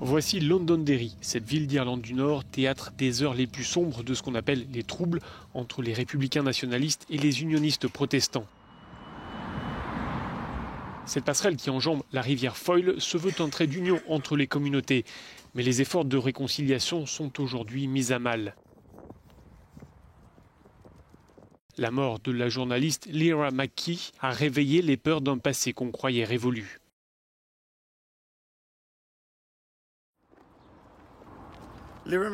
Voici Londonderry, cette ville d'Irlande du Nord, théâtre des heures les plus sombres de ce qu'on appelle les troubles entre les républicains nationalistes et les unionistes protestants. Cette passerelle qui enjambe la rivière Foyle se veut un trait d'union entre les communautés, mais les efforts de réconciliation sont aujourd'hui mis à mal. La mort de la journaliste Lyra McKee a réveillé les peurs d'un passé qu'on croyait révolu. Lyra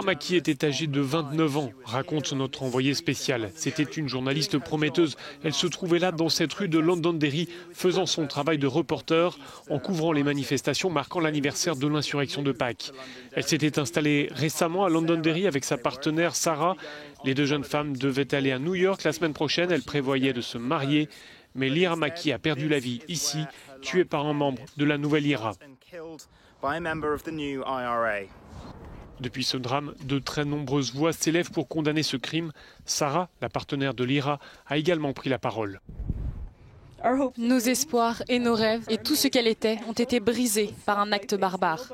McKee était âgée de 29 ans, raconte notre envoyé spécial. C'était une journaliste prometteuse. Elle se trouvait là dans cette rue de Londonderry, faisant son travail de reporter, en couvrant les manifestations marquant l'anniversaire de l'insurrection de Pâques. Elle s'était installée récemment à Londonderry avec sa partenaire Sarah. Les deux jeunes femmes devaient aller à New York la semaine prochaine. Elles prévoyaient de se marier. Mais Lyra McKee a perdu la vie ici, tuée par un membre de la nouvelle IRA. Depuis ce drame, de très nombreuses voix s'élèvent pour condamner ce crime. Sarah, la partenaire de Lyra, a également pris la parole. Nos espoirs et nos rêves et tout ce qu'elle était ont été brisés par un acte barbare.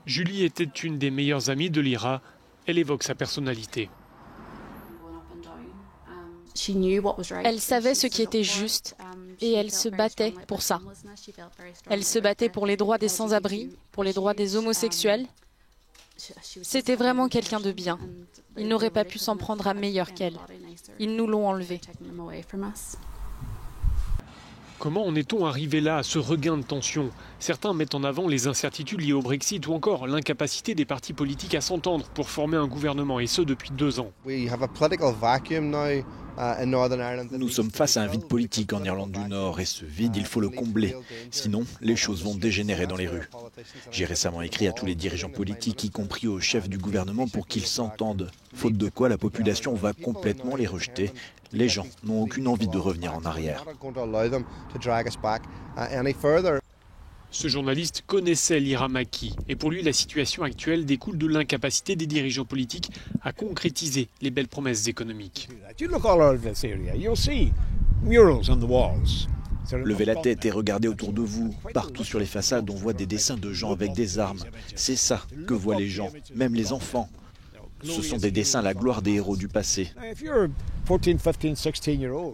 Julie était une des meilleures amies de Lyra. Elle évoque sa personnalité. Elle savait ce qui était juste et elle se battait pour ça. Elle se battait pour les droits des sans-abri, pour les droits des homosexuels. C'était vraiment quelqu'un de bien. Ils n'auraient pas pu s'en prendre à meilleur qu'elle. Ils nous l'ont enlevée. Comment en est-on arrivé là, à ce regain de tension? Certains mettent en avant les incertitudes liées au Brexit ou encore l'incapacité des partis politiques à s'entendre pour former un gouvernement, et ce depuis 2 ans. Nous sommes face à un vide politique en Irlande du Nord et ce vide, il faut le combler. Sinon, les choses vont dégénérer dans les rues. J'ai récemment écrit à tous les dirigeants politiques, y compris au chef du gouvernement, pour qu'ils s'entendent. Faute de quoi, la population va complètement les rejeter. Les gens n'ont aucune envie de revenir en arrière. Ce journaliste connaissait Lyra McKee et pour lui, la situation actuelle découle de l'incapacité des dirigeants politiques à concrétiser les belles promesses économiques. Levez la tête et regardez autour de vous. Partout sur les façades, on voit des dessins de gens avec des armes. C'est ça que voient les gens, même les enfants. Ce sont des dessins à la gloire des héros du passé.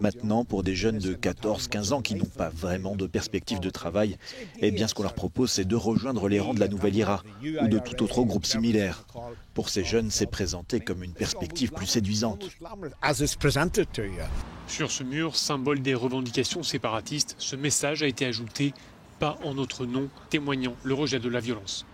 Maintenant, pour des jeunes de 14-15 ans qui n'ont pas vraiment de perspective de travail, eh bien ce qu'on leur propose, c'est de rejoindre les rangs de la Nouvelle IRA ou de tout autre groupe similaire. Pour ces jeunes, c'est présenté comme une perspective plus séduisante. Sur ce mur, symbole des revendications séparatistes, ce message a été ajouté « Pas en notre nom », témoignant le rejet de la violence.